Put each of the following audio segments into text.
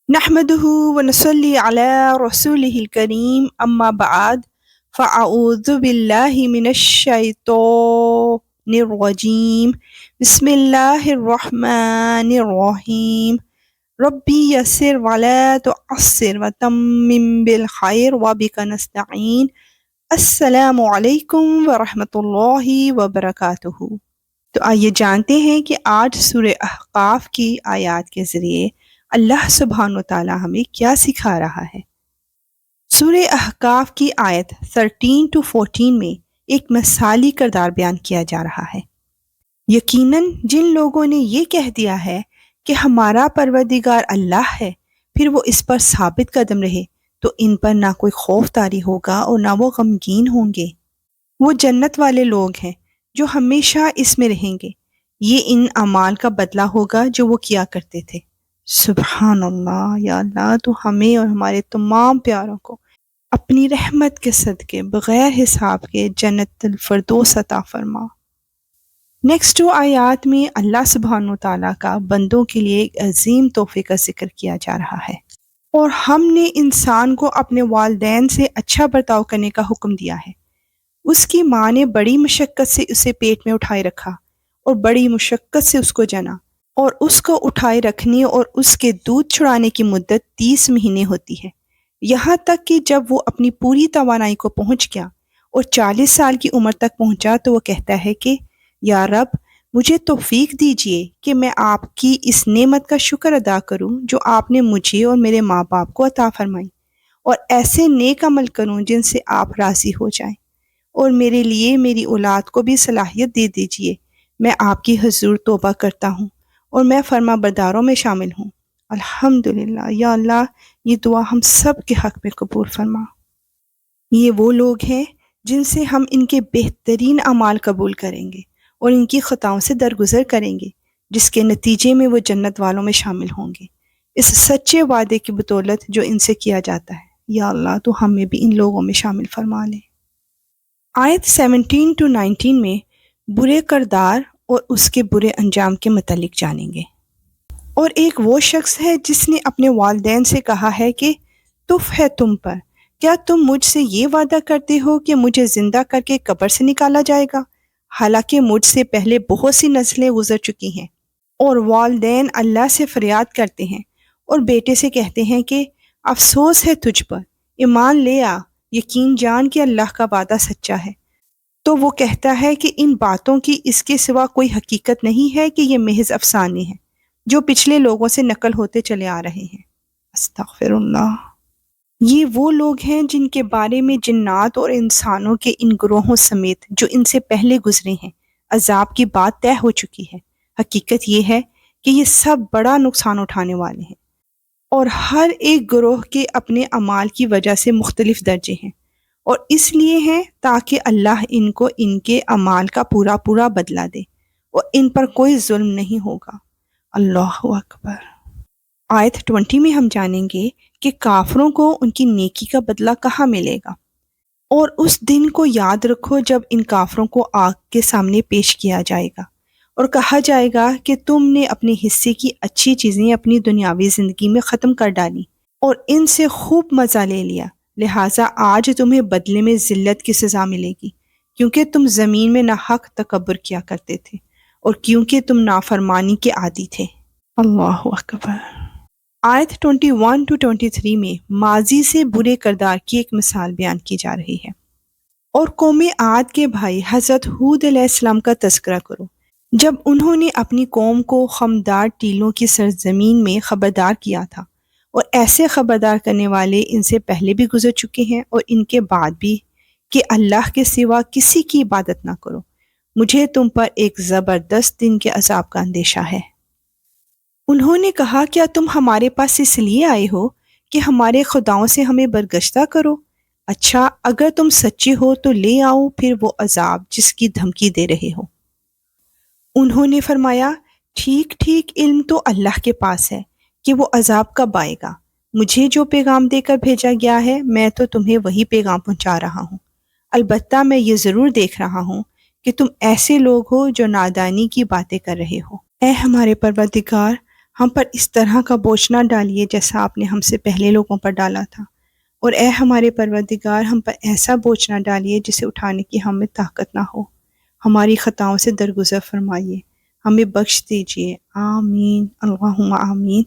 نحمده ونصلي على رسوله الكريم أما بعد فأعوذ بالله من الشيطان الرجيم بسم الله الرحمن الرحيم ربي يسر ولا تعسر وتمم بالخير وبك نستعين السلام علیکم ورحمۃ اللہ وبرکاتہ۔ تو آئیے جانتے ہیں کہ آج سورہ احقاف کی آیات کے ذریعے اللہ سبحانہ و تعالی ہمیں کیا سکھا رہا ہے۔ سورہ احقاف کی آیت 13 to 14 میں ایک مثالی کردار بیان کیا جا رہا ہے۔ یقیناً جن لوگوں نے یہ کہہ دیا ہے کہ ہمارا پروردگار اللہ ہے، پھر وہ اس پر ثابت قدم رہے تو ان پر نہ کوئی خوف طاری ہوگا اور نہ وہ غمگین ہوں گے۔ وہ جنت والے لوگ ہیں جو ہمیشہ اس میں رہیں گے۔ یہ ان اعمال کا بدلہ ہوگا جو وہ کیا کرتے تھے۔ سبحان اللہ، یا اللہ تو ہمیں اور ہمارے تمام پیاروں کو اپنی رحمت کے صدقے بغیر حساب کے جنت الفردوس عطا فرما۔ نیکسٹ 2 آیات میں اللہ سبحانہ تعالیٰ کا بندوں کے لیے ایک عظیم تحفے کا ذکر کیا جا رہا ہے، اور ہم نے انسان کو اپنے والدین سے اچھا برتاؤ کرنے کا حکم دیا ہے۔ اس کی ماں نے بڑی مشقت سے اسے پیٹ میں اٹھائے رکھا اور بڑی مشقت سے اس کو جنا، اور اس کو اٹھائے رکھنے اور اس کے دودھ چھڑانے کی مدت 30 مہینے ہوتی ہے، یہاں تک کہ جب وہ اپنی پوری توانائی کو پہنچ گیا اور 40 سال کی عمر تک پہنچا تو وہ کہتا ہے کہ یا رب مجھے توفیق دیجیے کہ میں آپ کی اس نعمت کا شکر ادا کروں جو آپ نے مجھے اور میرے ماں باپ کو عطا فرمائی، اور ایسے نیک عمل کروں جن سے آپ راضی ہو جائیں، اور میرے لیے میری اولاد کو بھی صلاحیت دے دیجیے۔ میں آپ کی حضور توبہ کرتا ہوں اور میں فرما برداروں میں شامل ہوں۔ الحمدللہ، یا اللہ یہ دعا ہم سب کے حق میں قبول فرما۔ یہ وہ لوگ ہیں جن سے ہم ان کے بہترین اعمال قبول کریں گے اور ان کی خطاؤں سے درگزر کریں گے، جس کے نتیجے میں وہ جنت والوں میں شامل ہوں گے، اس سچے وعدے کی بدولت جو ان سے کیا جاتا ہے۔ یا اللہ تو ہمیں بھی ان لوگوں میں شامل فرما لے۔ آیت 17 to 19 میں برے کردار اور اس کے برے انجام کے متعلق جانیں گے۔ اور ایک وہ شخص ہے جس نے اپنے والدین سے کہا ہے کہ تف ہے تم پر، کیا تم مجھ سے یہ وعدہ کرتے ہو کہ مجھے زندہ کر کے قبر سے نکالا جائے گا، حالانکہ مجھ سے پہلے بہت سی نسلیں گزر چکی ہیں۔ اور والدین اللہ سے فریاد کرتے ہیں اور بیٹے سے کہتے ہیں کہ افسوس ہے تجھ پر، ایمان لے آ، یقین جان کہ اللہ کا وعدہ سچا ہے۔ تو وہ کہتا ہے کہ ان باتوں کی اس کے سوا کوئی حقیقت نہیں ہے کہ یہ محض افسانے ہیں جو پچھلے لوگوں سے نقل ہوتے چلے آ رہے ہیں۔ استغفر اللہ۔ یہ وہ لوگ ہیں جن کے بارے میں جنات اور انسانوں کے ان گروہوں سمیت جو ان سے پہلے گزرے ہیں عذاب کی بات طے ہو چکی ہے۔ حقیقت یہ ہے کہ یہ سب بڑا نقصان اٹھانے والے ہیں، اور ہر ایک گروہ کے اپنے اعمال کی وجہ سے مختلف درجے ہیں، اور اس لیے ہیں تاکہ اللہ ان کو ان کے اعمال کا پورا پورا بدلہ دے، اور ان پر کوئی ظلم نہیں ہوگا۔ اللہ اکبر۔ آیت 20 میں ہم جانیں گے کہ کافروں کو ان کی نیکی کا بدلہ کہاں ملے گا۔ اور اس دن کو یاد رکھو جب ان کافروں کو آگ کے سامنے پیش کیا جائے گا اور کہا جائے گا کہ تم نے اپنے حصے کی اچھی چیزیں اپنی دنیاوی زندگی میں ختم کر ڈالی اور ان سے خوب مزہ لے لیا، لہٰذا آج تمہیں بدلے میں ذلت کی سزا ملے گی، کیونکہ تم زمین میں ناحق تکبر کیا کرتے تھے اور کیونکہ تم نافرمانی کے عادی تھے۔ اللہ اکبر۔ آیت 21 to 23 میں ماضی سے برے کردار کی ایک مثال بیان کی جا رہی ہے۔ اور قوم عاد کے بھائی حضرت ہود علیہ السلام کا تذکرہ کرو، جب انہوں نے اپنی قوم کو خمدار ٹیلوں کی سرزمین میں خبردار کیا تھا، اور ایسے خبردار کرنے والے ان سے پہلے بھی گزر چکے ہیں اور ان کے بعد بھی، کہ اللہ کے سوا کسی کی عبادت نہ کرو، مجھے تم پر ایک زبردست دن کے عذاب کا اندیشہ ہے۔ انہوں نے کہا کیا تم ہمارے پاس اس لیے آئے ہو کہ ہمارے خداؤں سے ہمیں برگشتہ کرو؟ اچھا اگر تم سچے ہو تو لے آؤ پھر وہ عذاب جس کی دھمکی دے رہے ہو۔ انہوں نے فرمایا ٹھیک ٹھیک علم تو اللہ کے پاس ہے کہ وہ عذاب کب آئے گا، مجھے جو پیغام دے کر بھیجا گیا ہے میں تو تمہیں وہی پیغام پہنچا رہا ہوں، البتہ میں یہ ضرور دیکھ رہا ہوں کہ تم ایسے لوگ ہو جو نادانی کی باتیں کر رہے ہو۔ اے ہمارے پروردگار، ہم پر اس طرح کا بوجھ نہ ڈالیے جیسا آپ نے ہم سے پہلے لوگوں پر ڈالا تھا، اور اے ہمارے پروردگار ہم پر ایسا بوجھ نہ ڈالیے جسے اٹھانے کی ہم میں طاقت نہ ہو۔ ہماری خطاؤں سے درگزر فرمائیے، ہمیں بخش دیجیے، آمین اللہم آمین۔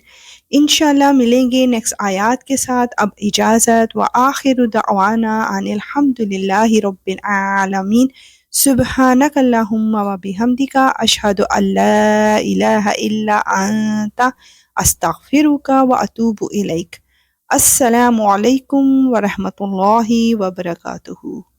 انشاءاللہ ملیں گے نیکسٹ آیات کے ساتھ۔ اب اجازت، وآخر دعوانا ان الحمدللہ رب العالمین۔ سبحانک اللہم وبحمدک، اشہد ان لا الہ الا انت، استغفرک واتوب الیک۔ السلام علیکم ورحمۃ اللہ وبرکاتہ۔